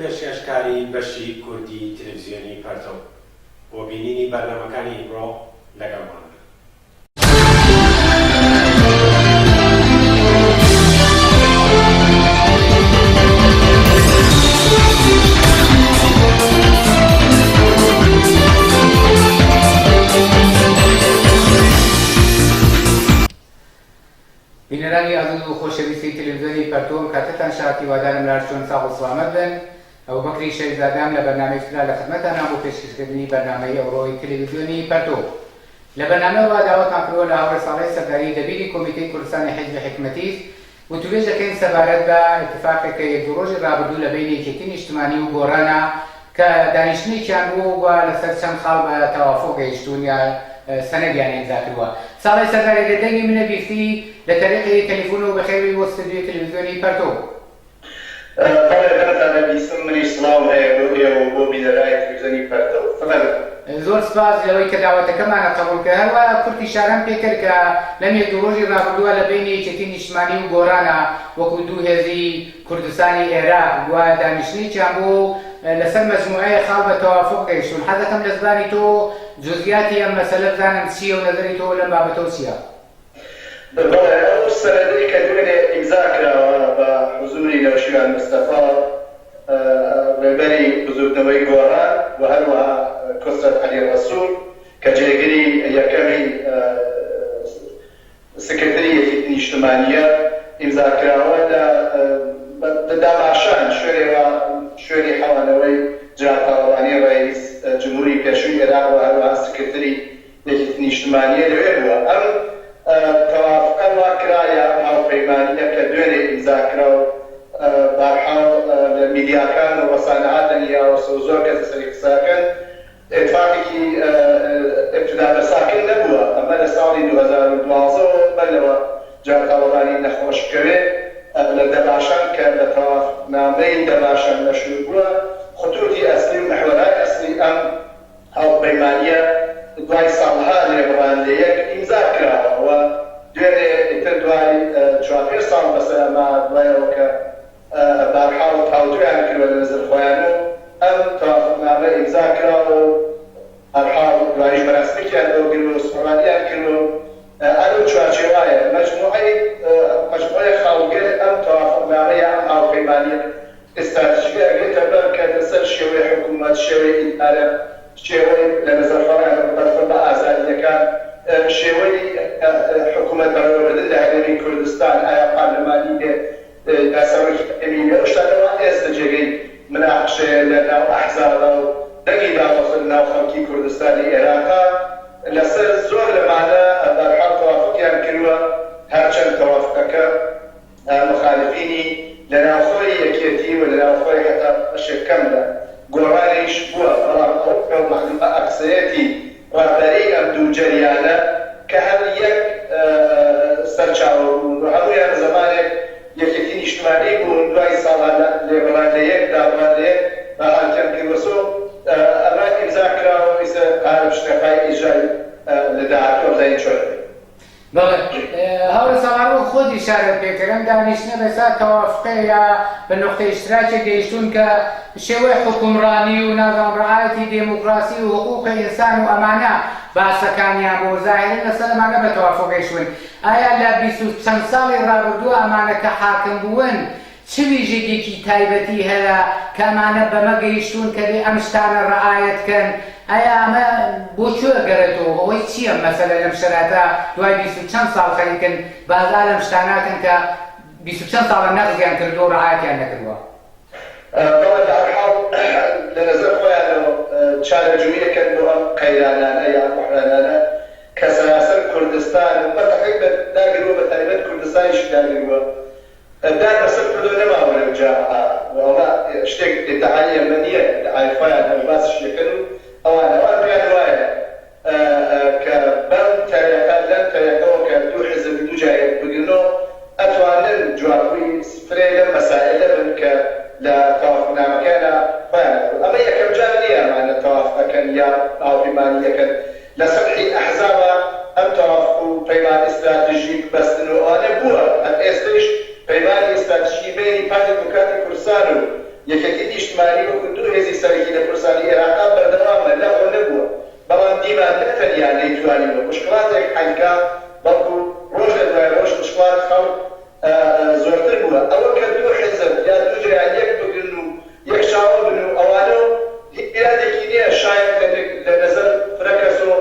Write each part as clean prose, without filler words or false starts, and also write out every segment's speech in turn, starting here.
پێشکەشکاری بەشی کوردی تەلەڤیزیۆنی پەرتۆ بۆ بینینی بەرنامەکانی ئیمڕۆ لەگەڵمان بن. بینەرانی ئازیز و خۆشەویستی تەلەڤیزیۆنی پەرتۆم کاتتان شاتی وادارم لار چۆن ساڵ و سڵامەت بن. ئەو بەکری شەریزادام لە بەرنامەی فرا لە خزمەتتانە بۆ پێشکەشکردنی بەرنامەی ئەوڕۆی تەلەڤیزیۆنی پەرتۆ. لە بەرنامەوە داوەتمان کردووە لە هاوڕێ ساڵەی سەرداری دەبیری کۆمیتەی کوردستانی حیزب حکمەتیست و توێژ دەکەین سەبارەت بە ئیتفاقێکە یەک دوو ڕۆژی ڕابردوو لە بینی یەکێتی نیشتیمانی و گۆڕانە کە دانیشتنێکیان بوو وە لەسەر چەند خاڵ بە تەوافۆ گەیشتوون یا سەنەدیان ئیمزا کردووە. ساڵی سەرداری لەدەنگی منە بیستی لە طریقی تەلیفۆن و بەخێوی بۆ ستودیۆی تەلەڤیزیۆنی پەرتۆ. منیش سڵاو هەیە بۆ ئێوە و بۆ بینەرانی تەلەڤیزیۆنی پەرتۆ. زۆر سپاس لەوەی کە داوەتەکەمانە قبوڵ کرد. هەروە کورتی شارەم پێکرد کە لەم یەک دوو ڕۆژی ڕابردووە لە بینی یەکێتی نیشتیمانی و گۆڕانە وەکو دوو هێزی کوردستانی عێراق وە دانیشتنێکیان بوو لەسەر مەجموعەیە خاڵ بە تەوافق گەیشتون. حەزەکەم لە زمانی تۆ جزئیاتی ئەم مەسەلە بزانم چییە و نەزەری تۆ لەم بابەتەوە چییە؟ بەڵێ ئەو سەنەدەی کە دوێنێ ئیمزا کراوە بە حوزوری نەوشیروان مستەفا ڕێبەری بزوردنەوەی گۆڕان و هەروەها کۆسرەت عەلی ڕەسوول کە جێگەری یەکەمی سکرتەری یەکێتی نیشتیمانیە ئیمزا کراوە لە داماشان شوێنی حەوانەوەی جاپاوەڵانی ڕئیس جمهوری پێشووی عێراق و هەروەها سکرتەری یەکێتی نیشتیمانیە لەوێ بووە. ئەم تەوافقە وا کرایە هاوپەیمانیە کە دوێنێ ئیمزا کراوە بەرحاڵ لە میدیاکان و وەسانەعات دەنیاوە زۆر کەس لەسەری قساکەن. ئێتفاقێکی ئێبتدا بەساکن نەبووە. ئەمە لە ساڵی 2012ەوە بەلەوە جاپاوەڵانی نەخۆشکەوێ لە دەباشان کە لە تەوافقنامەی دەباشان نەشر بووە. خطوطی ئەسلی و محورای ئەسلی ئەم هاوپەیمانیە دوای ساڵها لێبڕاندەیەک ئیمزا کراوە. دوێنێ ئیتر دوای 4 ساڵ بەسەر ئەمە دوایەوە کە بەرحاڵ تاوتویان کردوە لە نزر خۆیان و ئەم تەوافقنامە ئیمزا کراوە و هەرحاڵ دوایش بەرەسمێکیان بۆ گرت و سوپڕانیان کرد و ئەو چوارچێوایە مەجموعەی خاڵگر ئەم تەوافقنامەیە ئەم هاوپەیمانیە ئستراتیژیکە ئەگرێتە بەر کە لەسەر شێوەی حکوومەت شێوەی ئیدارە شێوەی لە نزەرخۆیان بەرخۆ بە ئازادیەکان شێوەی حکوومەت بەڕێوەبردن لە هەرێمی کوردستان ئایا پارلەمانی داسەوەی ئەمینە ئەو شتانەوە ئێستا جێگەی مناقشەیە لە ناو ئەحزابە و دەنگی داوەخن ناو خەڵکی کوردستانی عێراقا لەسەر زۆر لەمانە بەرحاڵ تەوافقیان کردووە هەرچەند تەوافقەکە مخالفینی لە ناوخۆی یەکێتی و لە ناوخۆی هەتا شەکەم لە گۆڕانیش بووە. بەڵام ئەو مەخلوقە ئەکسەرەتی ڕاهبەری ئەم دوو جەریانە کە هەر یەک سەرچاوە بوون و هەموویان زەمانێک یەکێتی نیشتیمانی بوون دوای ساڵان لێبڕاندەیەک دابڕاندەیەک بە حاکەم کردوەسۆ ئەمە ئیمزا کراوە ویسە هەر شتەقای ئیجای لە داهاتوە بزانین چۆن بێت. بەڵێ هەورە ساڵانەوە خۆت ئیشارە پێکردم دانیشتنە بەسەر تەوافقە یا بە نقطەی اشتراکێک گەیشتون کە شێوەی حکومڕانی و نازان ڕعایەتی دێموکراسی و حقوقی ئینسان و ئەمانە باسەکانیان بۆ زاهرن لەسەر ئەمانە بە تەوافق گەیشتون. ئایا لە 20 چەند ساڵی ڕابردووە ئەمانە کە حاکم بوون چ ویژگیێکی تایبەتی هەیە کە ئەمانە بەمە گەیشتون کە بێ ئەم شتانە ڕعایەتکەن؟ ئایا ئەمە بۆ کوێ گەڕێتەوە؟ ئەوەی چییە مەسەلە لەم شەراتە دوای 20 چەند ساڵ خەریکن بازار لەم شتاناکەن کە 20 چەند ساڵە نەقزیان کردو و ڕعایەتیان نەکردووە؟ بەڵێ بەرحاڵ لە نەزەر خۆیانەوە چارەجوویەکەن بۆ ئەم قەیرانانە یا بوحرانانە کە سەراسەر کوردستان بەتەقیق داگیرووە بە تایبەت کوردستانیشی داگیرووە دار بەسەر کردو نەماوە لەو جاها وەڵا شتێک ئیدعای ئەمە نییە ئیدعای خۆیان هەر باسیشەکەن و ئەوان پێیان وایە کە بەم تاریەکان لەم تاریەکەوە کە دوو حزب دوو جایەک بگرنەوە ئەتوانن جوابووی سفرەی لەم مەسائلە بن کە لە تەوافقنامەکانە خۆیان ئەمە یەکەم جار نییە ئەمانە تەوافقەکەن یا هاوپەیمانیەکەن لە سەرحی ئەحزابە ئەم تەوافق و پەیمان ئستراتیژیک بەستن و ئەوانە بووە. ئەم ئێستش پەیمانی ئستراتیژیکی بینی پارتی دموکراتی کوردستان و یەکێتی نیشتمانی وەکو دوو هێزی سەرەکی لە کوردستانی عێراقا بەردەوامە لەخۆ نەبووە بەڵام دیمان نەتەنیا نەیتوانیوە مشکڵاتێک حەلکا بەڵکو ڕۆژ لە دوای ڕۆژ مشکڵات خەڵک زۆرتر بووە ئەوە کە دوو حیزب یا دوو جریان یەک بگرن و یەک چاوە بن و ئەوانە هیچ بیرادێکی نییە شاید لە نەزەر فرەکەسۆ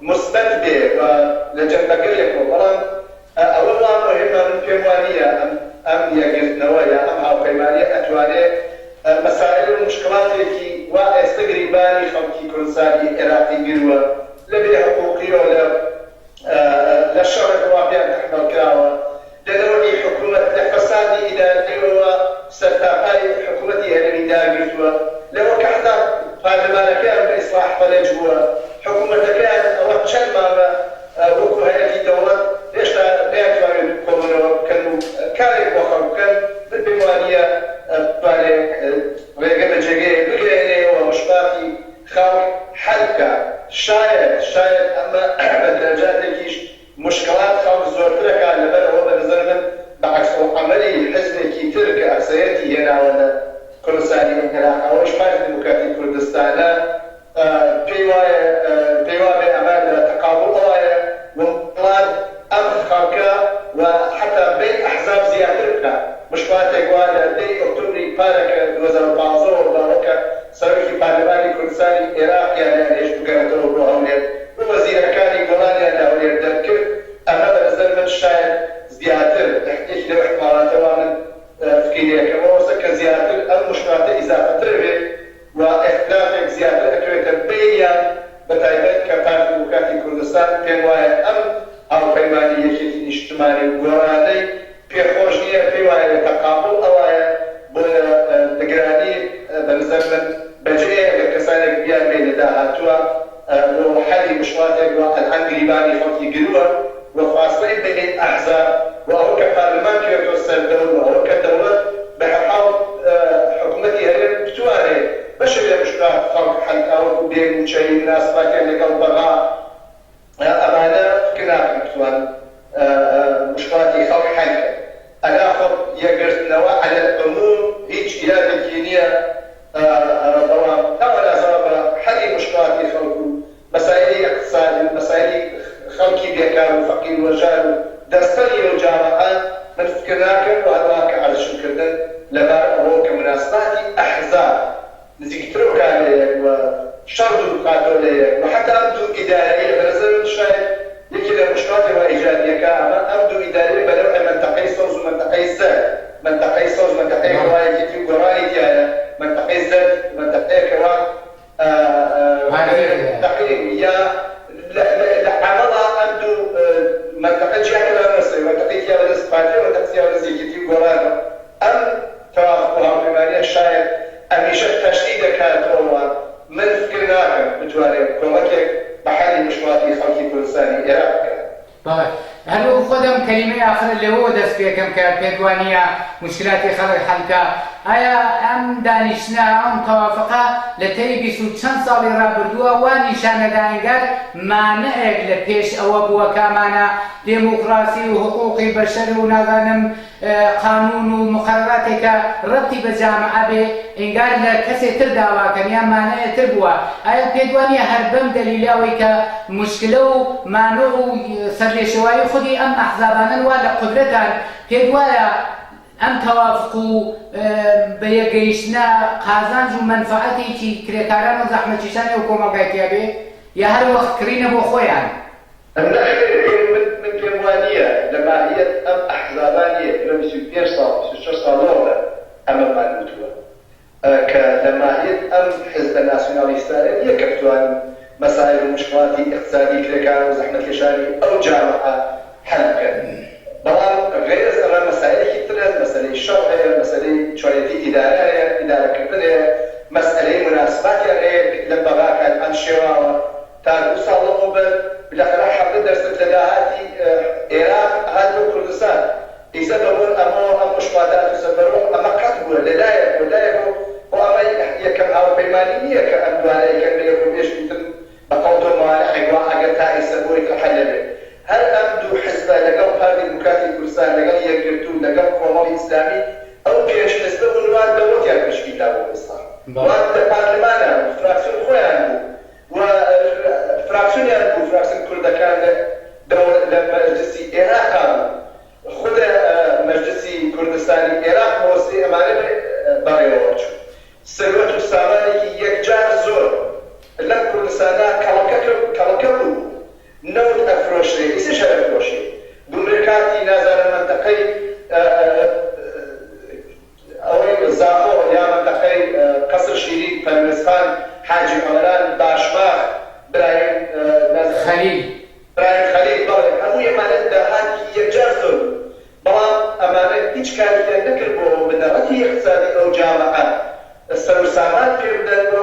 مثبت بێ لە جەنبەکەیەکەوە بەڵام ئەوە وان مهمە من پێم وانییە ئەم یەکگرتنەوە یا ئەم هاوپەیمانیە ئەتوانێت مەسائل و مشکڵاتێکی وا ئێستا گریبانی خەڵکی کوردستانی عێراقی گرووە لە بێحقوقیەوە لە شەڕێک واقعیان تەحمەڵ کراوە لە نەوەی حکوومەت لە فەسادی ئیدارەیەوە سەرتاپای حکوومەتی هەرێمی داگرتووە لەوە کە حتا پارلەمانەکەیان بە ئیسلاح فەلەج بووە حکوومەتەکەیان ئەوە چەند ماوە وەکو هەیەتی دەوڵەت هێشتا نەیانتوانێت کۆبوونەوە بکەن و کارێک بۆ خەڵک بکەن من پێم وانییە بتوانێت ڕێگە لە جێگەیەک بگرێنێەوە مشکڵاتی خەڵک حەل بکات شاید ئەمە بە دەرەجاتێکیش مشکلات خەڵک زۆرترەکان لەبەرەوە بە نظر من بەعەکسەڵعەمەلی حزبێکی تر کە ئەکسەریەتی هێناوە لە کوردستانی عێراق ئەوەش پارتی دموکراتی کوردستانە پێی وا بێ ئەمە لە تەقابڵ وایە وڵات ئەم خەڵکە و حتا بین ئەحزاب زیاتر بکات مشکلاتێک وا لە دەی ئۆکتۆبری پارەکە 2015 باوەکە سەرۆکی پارلەمانی کوردستانی عێراقیان هێشت بگەڕێتەوە بۆ هەولێر بۆ وەزیرەکانی گۆڵانیان لە هەولێر دەرکرد ئەمە بە نەزەر من شاید زیاتر تحقیقی لەو احتمالاتەوە من فکرێکەوەسە کە زیاتر ئەم مشکلاتە ئیزافەتر بێت و اختلافێک زیاتر ئەکرێتە بینیان بە تایبەت کە پارتی دموکراتی کوردستان پێم وایە ئەم هاوپەیمانی یەکێتی نیشتمانی گۆڕانەی پێخۆش نییە پێی وایە لە تەقابڵ ئەوایە بۆ لەگرانی بە نظر من بەجێ لە کەسانێک بیان بێ لە داهاتووە بۆ حەلی مشکلاتێک و ئەلحەن گریبانی خەڵکی گرووە و فاصلەی بین ئەحزاب و ئەوە کە پارلەمان توێتۆ سەردەور و ئەوە کە دەوڵەت بە حەقاو حکوومەتی هەرێم بتوانێت بەشێک لە مشکلات خەڵک حەلکاوە و بێنوچەی مناسباتیان لەگەڵ بەغا ئەمانە فکر ناکەم بتوان مشکلاتی خەڵک حەل بکەن ئەلا خۆ یەکگرتنەوە عەلە العموم هیچ ئیرادێکی نییە بەڵام ناوەلازەوە بە حەلی مشکلاتی خەڵک و مەسایلی اقتصادی و مەسایلی خەڵکی بێکار و فەقیر و وەژار و دەستەری و جامعان من فکر ناکەم و هەروە کە عەرشمکردن لەبەر ئەوە کە مناسباتی ئەحزاب نزیکتر و کارەیەک و شەڕ و قاتۆلەیەک و حتا ئەم دوو ئیدارەیە بە نەزەر من شاید یەکی لە مشکلاتێکە ئیجادیەکە ئەمە ئەم دوو ئیدارەیە بەنەوعی منتەقەی سەوز و منتەقەی زەرد منتەقەی سەوز منتەقەی هەوایەکی و گۆڕانی تایە منتەقەی زەرد منتەقەیەکەوە تەقریب یا لە عەمەڵا ئەم دوو منتەقە جیاکە نەسەوی منتەقەیەکیا بەدەست پارتیە منتەقەیەکیا بەدەست یەکێتی و گۆڕانە ئەم تەواف و هاوپەیمانیە شاید ئەمیشە تەشدید دەکاتەوە من فکر ناکەم بتوانێت کۆمەکێک بە حەلی مشکلاتی خەڵکی کوردستانی عێراق بکات. هەلو خۆدەم کەلیمەی ئاخر لەوە دەست پێکەم کە پێت وانییە مشکلاتی خەڵک حەلکە ئایا ئەم دانیشتنە ئەم تەوافقە لە تەری 20 چەند ساڵی ڕابردووە وا نیشانەدا ئەنگار مانەیەک لە پێش ئەوە بووە کامانە دێموکراسی و حقوقی بەشەر و نازانم قانون و مقرراتێکە ڕەتی بە جامعە بێ ئەنگار لە کەسێک تر داواکەن یان مانەیە تر بووە ئایا پێت وانییە هەر بەم دەلیلاوەی کە مشکلە و مانۆ و سەرلێشەوایی خودی ئەم ئەحزابانن وا لە قودرەتان پێت وایە ئەم تەوافق و بە یەکگەیشتنە قازانج و مەنفەعەتێکی کرێکاران و زەحمەتکێشانی و کۆمەڵگایەتیە بێ یا هەر وەخت کڕینە بۆ خۆیان من پێم وانییە لە ماهیەت ئەم ئەحزابانیە لە 25 ساڵ 26 ساڵەوە ئەمەمان وتووە کە لە ماهیەت ئەم حزبە ناسیۆنالیستانە نییە کە بتوانن مەسائل و مشکلاتی اقتصادی کرێکار و زەحمەتکێشانی ئەو جامعە حەل بکەن بەڵام غێر ئەز ئەمە مەسائلێکی تر هەست مەسەلەی شەڕ هەیە مەسەلەی چۆنێتی ئیدارە هەیە ئیدارەکردن هەیە مەسئلەی مناسباتیان هەیە لە بەغاکان ئەم شێواوە تا 2 ساڵ لەمەوە بەر بالاخره 70% لە داهاتی عێراق هات بۆ کوردستان ئیسە بەبوون ئەم مشکلاتات و سەفەرۆ ئەمە قەت بووە لەلایەک بۆ ئەمە یەکەم هاوپەیمانی نییە کە ئەم دوانەیەکەن لە یەک و پێش بیتن بە قەوتۆ مانەعێک وا ئەگەر تا ئیسە بۆی کە حەل بێت هەر ئەم دوو حزبە لەگەڵ پارتی دموکراتی کوردستان لەگەڵ یەکگرتو لەگەڵ کۆمەڵی ئیسلامی ئەو پێشنەستە بوون وا دەوڵەتیان پشتگیرا بۆ ئێستا وان لپارلمانە فراکسیۆن خۆیان بوو و فراکسیۆنیان بوو فراکسیۆن کوردەکان لە مەجلیسی عێراقا بوو خود مەجلیسی کوردستانی عێراق مۆستی ئەمانە بەڕێوەوە چوو سەروەت و سامانێکی یەکجار زۆر لەم کوردستانە کەڵەکە بوو نەوت ئەفرۆشرێ ئیسیش ئەفرۆشێ گومرکاتی نازانە منتەقەی ئەوەی زاخۆ یا منتەقەی قەسر شیرین پەروێزخان حاجی عەمەران باشماغ برایم خەلیل بەڵێ هەموو ئەمانە داهاتی یەکجار زۆر بەڵام ئەمانە هیچ کاریان نەکرد بۆ بنەڕەتی اقتصادی ئەو جامعە سەر و سامان پێ بدەن بۆ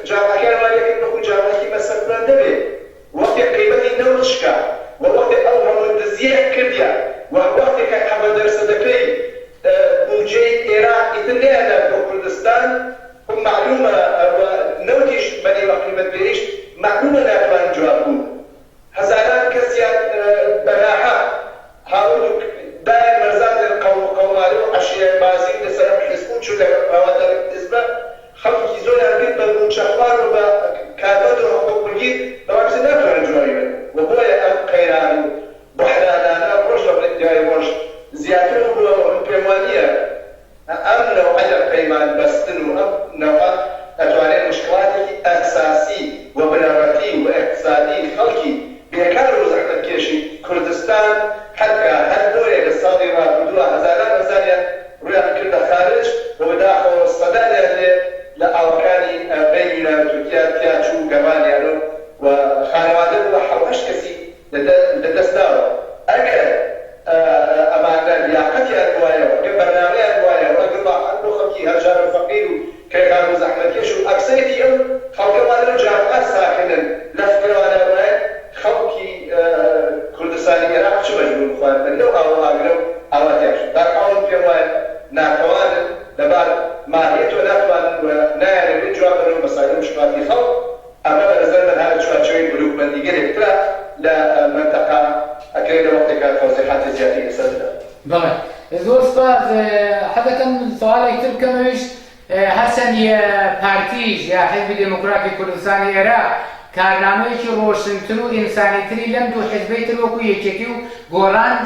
جامعەکان وایەکەن وەکو جامعەکی مەسەرفران دەبێت وەختی قیمەتی نەوت شکا و وەختی ئەو هەموو دزیە کردیان و وەختێکە 70% بودجەی عێراق ئیتر نەیەدا بۆ کوردستان معلومە نەوتیش بەنێوە قیمەتگەیشت معلومە ناتوانن جواب بوون هەزاران کەسیان بەناحەق هاوڵ دایان مەرزان قەوماڵی و عەشیرەتبازی لەسەر حیزب و چوو لە ڕاوەندە حیزبە خەڵکی زۆریان کرد بە بووچەخوار و بە کاربەد و حقوقبرگیر بەوابزە ناتوانن جوابی بدەن و بۆیە ئەم قەیران و بوحرانانە ڕۆژ لە دوای ڕۆژ زیاتر بووە و من پێم وانییە ئەم نەوعە لە پەیمان بەستن و ئەم نەوعە ئەتوانێت مشکلاتێکی ئەساسی و بنەڕەتی و اقتصادی خەڵکی بێکار و زەحمەتکێشی کوردستان حەتا هەر دۆیە لە ساڵی ڕابردووە هەزاران هەزاریان ڕویان کردە خارج و بەداخەوە سەدانیان لێ لە ئاوەکانی بینی یونان و تورکیا تیا چوو گەمانیان و خانەوادە بووە 7-8 کەسی لەدەستداوە ئەگەر ئەمانە لیاقەتیان وایە ئەگەر بەرنامەیان وایە ئەگەر باقەت بۆ خەڵکی هەرجار و فەقیر و کێکار و زەحمەتکێش و ئەکسەرێتی ئەو خەڵکەوان لەو جامعە ساکنن لە فکرەوانە وایە خەڵکی کوردستانی عێراق چ مەجبور بخواردن لەو ئاوەڵاگرە و ئاواتیاش داکاون پێم وایە ناتوانن لەبار ماهیەتەوە ناتوانن و نایانەوێت جواب بدەن بە مەسایل و مشکلاتی خەڵک ئەمە بەنظر من هەر چوارچێوەی بلوکبەندیگەرێکترە لە مەنتەقە ئەکرێت لە وەختێکە تەوزیحاتی زیاتری لەسەر بدەن. بەڵێ زۆر سپاس حەقەتەن سوالێک تر بکەمەویش هەرچەند پارتیش یا حیزبی دموکراتی کوردستانی عێراق کارنامەیەکی ڕۆشنتر و ئینسانیتری لەم دوو حیزبەی تر وەکو یەکێتی و گۆڕان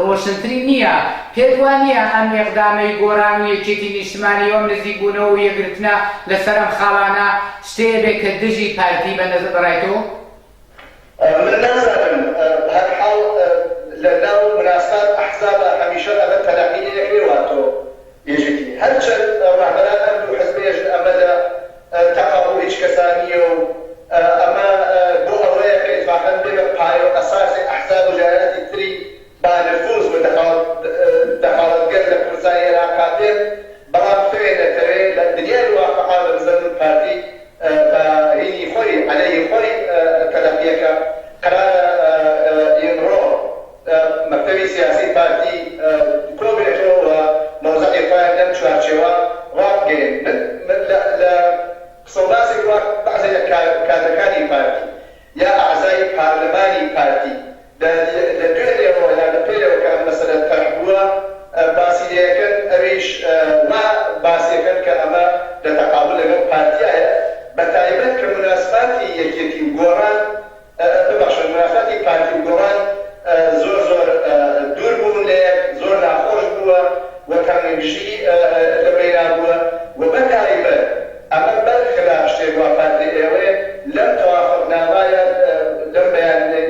ڕۆشنتری نییە پێت وانییە ئەم ئێقدامەی گۆڕان و یەکێتی نیشتمانی ئەم نزیکبوونەوە و یەکگرتنە لەسەر ئەم خاڵانە شتەیە بێت کە دژی پارتی بەنەزر بەڕایتەوە؟ من نازانم هەرحاڵ لە ناو مناسبات ئەحزابە هەمیشە ئەمە تەلاقی نەکرێواتەوە یەکێتی هەرچەند ڕاهبەران ئەم دوو حیزبەیەش ئەمەدا تەقابوڵ هیچ کەسانیە و ئەمە بۆ ئەوەیە کە ئیتفاقەن بێ بە پایە و ئەساسی ئەحزاب و جارەتی تری بانفوز و دەخالەتگەر لە کوردستانی عێراق بێت بەڵام فێر دەتەوێت لە دنیای واقعا بە بزەن پارتی بە هینی خۆی عەلەیهی خۆی تەلەقیەکە قەرارە ئیمڕۆ مەکتەبی سیاسی پارتی کۆبێتەوە و مەوزەعی خۆیان لەم چوارچێوە ڕابگەێن من لە قسەڵاسی بەعزێ لە کادرەکانی پارتی یا ئەعزای پارلەمانی پارتی لە دوێنێەوە یا لە پێلەوە کە مەسەلە تەرح بووە باسی لێەکەن ئەویش وا باسیەکەن کە ئەمە لە تەقابل لەگەڵ پارتیایە بەتایبەت کە مناسباتی یەکێتی و گۆڕان ببەخشن مناسباتی پارتی و گۆڕان زۆر زۆر دوور بوون لە یەک زۆر ناخۆش بووە و تەنگژی لە بەینا بووە و بەتایبەت ئەمە بەرخلاف شتێک وا پارتی ئێوەیە لەم تەوافقنامایە لەم بەیانەی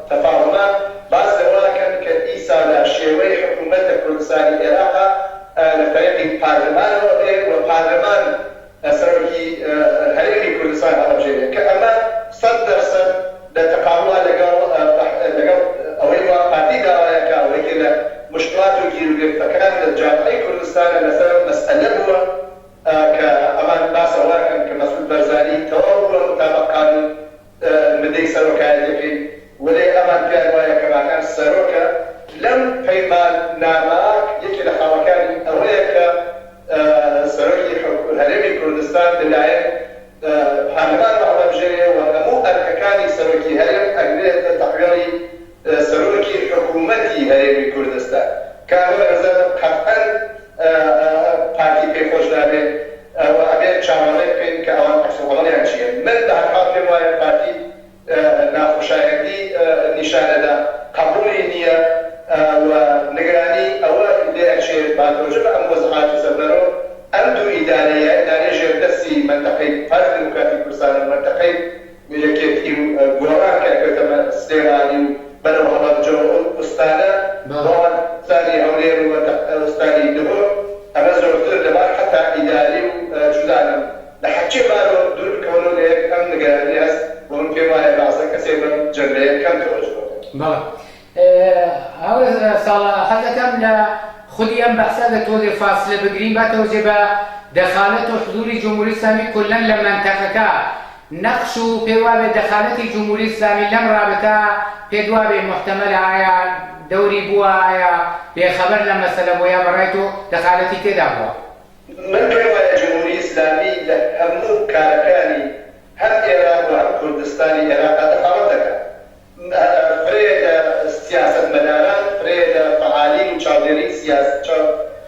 تەفاهمە باس لەوەکەن کە ئیسا لە شێوەی حکوومەتە کوردستانی عێراقا لە فەرەقی پارلەمانەوە بێت و پارلەمان سەرۆکی هەرێمی کوردستان هەڵبژێرێت کە ئەمە 100% لە تەقابڵا لەگەڵ ئەوەی وا پارتی داوایەکە ئەوەیەکی لە مشکلات و گیرروگرفتەکان لە جامعەی کوردستانە لەسەر مەسئەلە بووە کە ئەمان باسەواکەن کە مەسعود بەرزانی تەواو بووە مطابق قانون مدەی سەرۆکایەتەکەی وەلێ ئەمان پیان وایە کە ماکان سەرۆکە لەم پەیمان نامە یەکی لە خاڵەکانی ئەوەیە کە سەرۆکی هەرێمی کوردستان لەلایەن پارلەمان هەڵبژێرێ و هەموو ئەرکەکانی سەرۆکی هەرێم ئەگرێتە تەحویڵی سەرۆکی حکوومەتی هەرێمی کوردستان کە ئەوە قەتعەن پارتی پێخۆش نابێت وأبيت شعراني بين كأوان أحسن غليان شيء من ده حاكم ويا بارتي ناخوشایندی نشانه دا قبولی نیه و نگرانی اول لیکشه بعد رجوع ام وضعات سبرو ام دو اداره جردسی منطقه فرد دموکراتی کردستان منطقه یکی گوران که کتم استیرانی بنو حمد جو استانه وان ثاني اولير و استاني دهو اما زورتر دمار حتى اداري جدانا لحكي بارو دور كونو ليك ام نگرانی هست ومن فيما يبعث كثيرا جنبين كم توجهه. بله. هذا صار هذا كم لا خدي أم بحث تولي فاصلة بقريب توجب دخالة وحضور الجمهورية الإسلامية كلا لما انتقكا نقشوا بوابة دخالة الجمهورية الإسلامية لم رابطة بوابة محتملة آية دوري بوا آية بخبر لما سلم ويا برايتو دخالتي كده بوا. من بوابة الجمهورية الإسلامية همو كاركاني هم إيران وهم كردستاني عراق دخلتك فريد سياسة مداران فريد فعالين وشاوديرين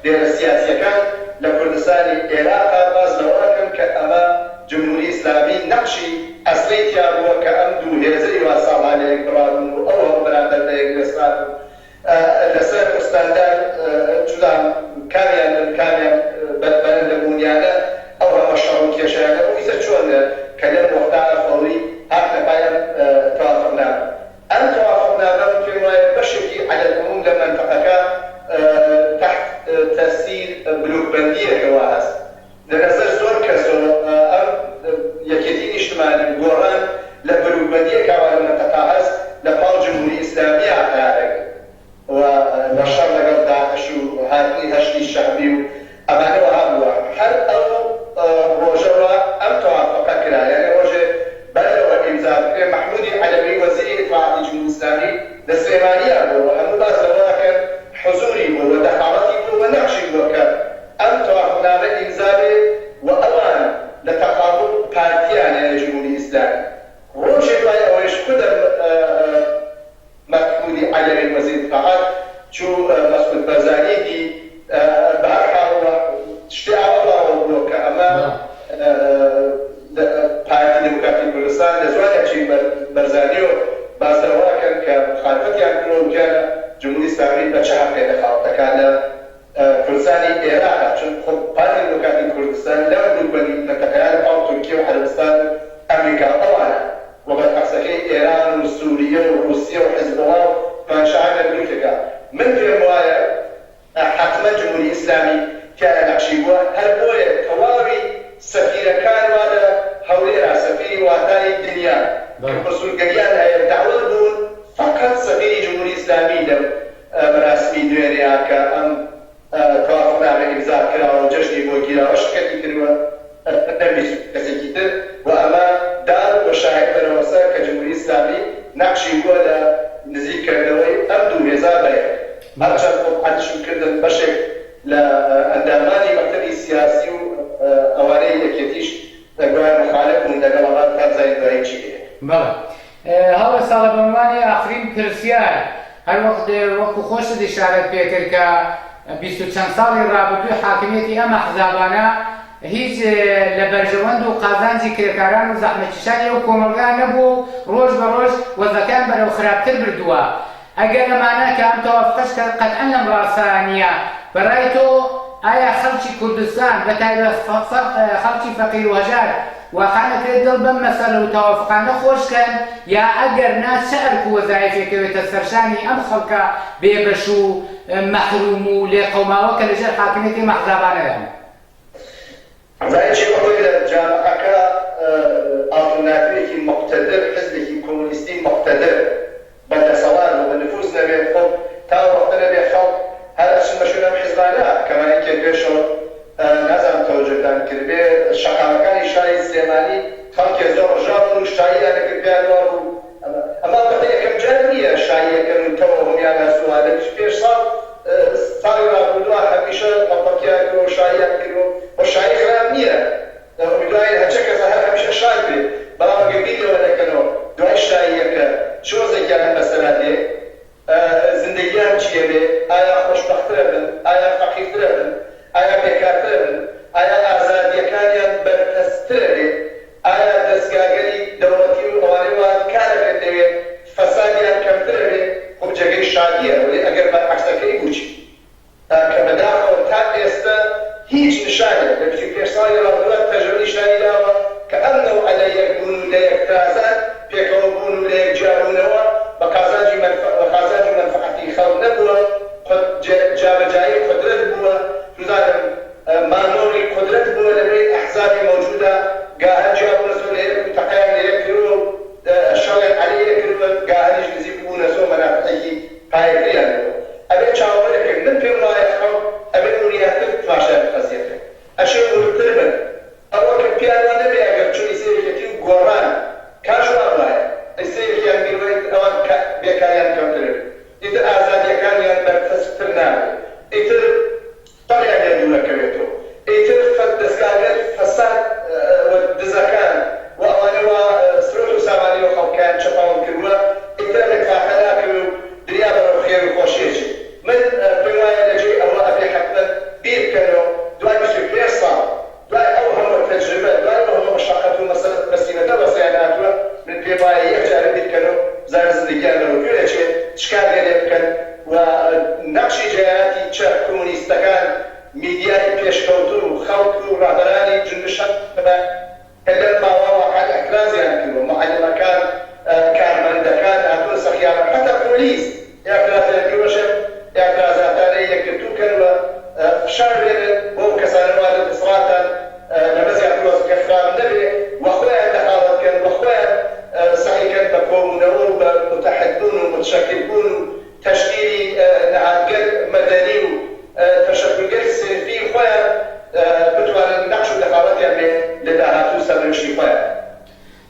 سياسية كان لكردستاني عراق باز لوراكم كأما جمهوري إسلامي نقشي أصليت يا أبو كأمدو هيزي وصال عليك برادو أو برادر ليك نسرادو لسر أستاندان جدام كاميان بدبان لبونيانا أو هم الشعور كيشانا وإذا شون كلام وقتها فوري هكذا بايم توافقنا أن توافقنا ممكن بشكي على العموم لما انتقكا تحت تأثير بلوك بندية كواهز لنظر زور كسو يكيدين اجتماعي بقران لبلوك بندية كواهز منطقة لقاو جمهوري إسلامية عقارك ونشر لقل داعش وهاتني هشتي الشعبي أمانة وهابوا هل أو روجوا أم توافقا كلا يعني روجه بلغ إمزاد محمودي علوي وزير إطلاعات الجمهورية الإسلامية لسليمانية وهم بازلوا كان حضوري ودخالتي ونقشي وكان أم توافقنا من إمزاد وأوان لتقابل بارتيان يعني الجمهورية الإسلامية روجه باي أوش قدم محمودي علوي وزير إطلاعات شو مسعود بارزاني دي بهرحال اشتعال الله كأما پارتی دموکراتی کردستان لزوان چی برزانیو بازدروا کن که مخالفتی کنو که جمهوری اسلامی بچه حقی دخالت کن کردستانی عراق چون خب پارتی دموکراتی کردستان لم بني منطقه او ترکیه و عربستان امریکا طبعا وقد حسكي ايران وسوريا وروسيا وحزب الله فانشاءنا بلوكا من في الموايا حتما جمهوري اسلامي كان نقشيبوا هل بويا كواري سفير كان ولا هوليرا سفير واتاني الدنيا الرسول قريان هي دعوة بون فقط سفير جمهوري اسلامي لم مراسمي دوينيا كأم توافقنا على إمزاء كلا وجشني بوكيلا وشكتي كلمة النبي كسكيتر وأما دار وشاهد بنا وسا كجمهوري اسلامي نقشي ولا نزيد كردوي أبدو هزابا عشان عندش كردن بشك لأنداماني مكتبي سياسي أواني يكيتيش دقوان مخالف من دقلبات كان زي دايتشي. بله. هذا سال بمعنى آخرين كرسيان هر وقت خوش دي شارت بيكر كا 20 سال رابطو حاكميتي أما حزابانا هیچ لبرجوند و قازانجی کرکاران و زحمتکشانی و کۆمەڵگا نەبوو ڕۆژ بە ڕۆژ وەزەکان بەرەو خراپتر بردووە. ئەگەر ئەمانە کە ئەم تەوافقەش قەتعەن لەم ڕاستە نییە. بەڕای تۆ ئایا خەڵکی کوردستان بەتایبەت خەڵکی فەقیر و هەژار واقعانەکرێت دڵ بەم مەسەلە و تەوافقانە خۆشکەن یا ئەگەر نا چه ئەرک و وەزایفێکەوێتە سەرشانی ئەم خەڵکە بێبەش و مەحروم و لێقەوماوە کە لەژێر حاکمیەتی مەحزابانەدان. زي شيء بقول جامعك ألترناتيفي مقتدر حزبي كومونيستي مقتدر بدأ سوار ونفوسنا بيخو تاو وقتنا بيخو هذا الشيء مشهور بحزبنا كما يمكن بيشو نظام توجدان كربي الشقاوكان شاي سليماني خلق يزور رجال وشاي أنا كربي أنوار أما بقية كم جانبية شاي كانوا توهم يعني سؤال مش بيش صار رابطوها همیشه مطلقیه کرو شایعه کرو و شایعه خراب نیه. می‌دونید هرچه کسی همیشه شایعه بی. برای ما ویدیو نکنو دوای شایعه که شو زیادن مثلا دی زندگی هم چیه بی؟ آیا خوشبخت‌تر بن؟ آیا فقیرتر بن؟ آیا بیکارتر بن؟ آیا آزادی کار نیشتانی داوە کە ئەم نەوع لە یەکبوون و لە یەکتازان پێکەوە بوون و لە یەکجیابوونەوە بە قازانجی منفعەتی خەڵک نەبووە، جابەجایی قدرت بووە، دوزانم مانۆری قدرت بووە لەبەرەی ئەحزابی مەوجودە، گاهەرجیا بوونە زۆر لە یەک تەقەیان لە یەک کردووە و شەڕێک عەلەیە کردووە، گاهەریش نزیک بوونە زۆر مەنافعەتی پایەکریان بووە. ئەبێ چاوەڕێکێک من پێم وایە خەڵک ئەبێ ورياتر تماشای قەزیەکە ئەشێ ورتر بن ئەوە کە پیاوە نەبێ ئەگەر چۆی سێرێکی و گۆڕان کاژوا وایە سێرێکیان گیرۆی ئەوان بێکاریان کەمتر ئیتر ئازادیەکانیان بەرفەستتر نابێت، ئیتر پەڕیان لێ دوورەکەوێتەوە، ئیتر دەستگاگەر فەساد دزەکان و ئەوانەوە سرۆت و سامانەوە خەڵکیان چەپاون کردووە، ئیتر ڕێکخراخە ناکەوێ و دریا بەرەو خێر و خۆشیێکی. من پێم وایە لەجێی ئەوە ئەبێ حتمەن بیر بکەنەوە دوای 25 ساڵ دوای ئەو هەموو تەجربە دوای ئەو هەموو مەشەقەت و مەسیرەتە بەسەریان هاتووە، من پێم وایە یەکجارە بیر بکەنەوە بزانن زندگیان لەوە گوێ دەچێت چکار لێ بکەن و نەقشی جەیهەتی چەپ کۆمونیستەکان میدیای پێشکەوتن و خەڵک و ڕاهبەرانی جنبشە کە لەم ماوەوە حەد ئەکرازیان کردووە، معەلمەکان کارمەندەکان هاتوونە سەخیانە حتا پۆلیس یاکرازیانکردوەشە یاکرازاتانەی یەکگرتوو و فشار بێنن بۆ کەسانەوە لە دەسەڵاتان لەبەزیان کۆزکە فرام نەبێ و خۆیان دەخاڵەتکەن و خۆیان سعیکەن بە کۆبوونەوە و بە متحدبوون و متشەکلبوون و تەشکیلی نەهادگەر مەدەنی و تەشەکلگەری سنفی خۆیان بتوانن نەقش و دەخاڵەتیان بێ لە داهاتوو سەرنوشتی خۆیان.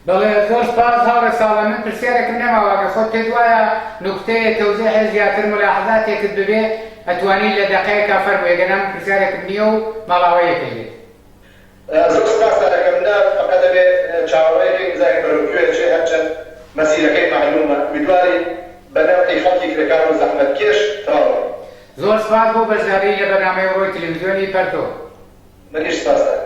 بەڵێ زۆر سپاس هاوڕێ ساڵە، من پرسیارێکم نەماوە کە خۆت پێت وایە نوکتەیە تەوزیحی زیاتر ملاحەزاتێکت ببێ ئەتوانی لە دەقەیەکە فەرمووی، ئەگەر پرسیارێکم نییە و ماڵاوەیەکە بێت. زۆر سپاس دەکەمدا فقط دەبێت چاوەڕێکی زای بەرەوکوێ هەرچەند مەسیرەکەی معلومە میدواری بە نەوعی خەڵکی کرێکار و زەحمەتکێش تەواو. زۆر سپاس بۆ بەشداری لە بەرنامەی ڕۆی تەلەڤیزیۆنی پەرتۆ. منیش سپاس دەکەم.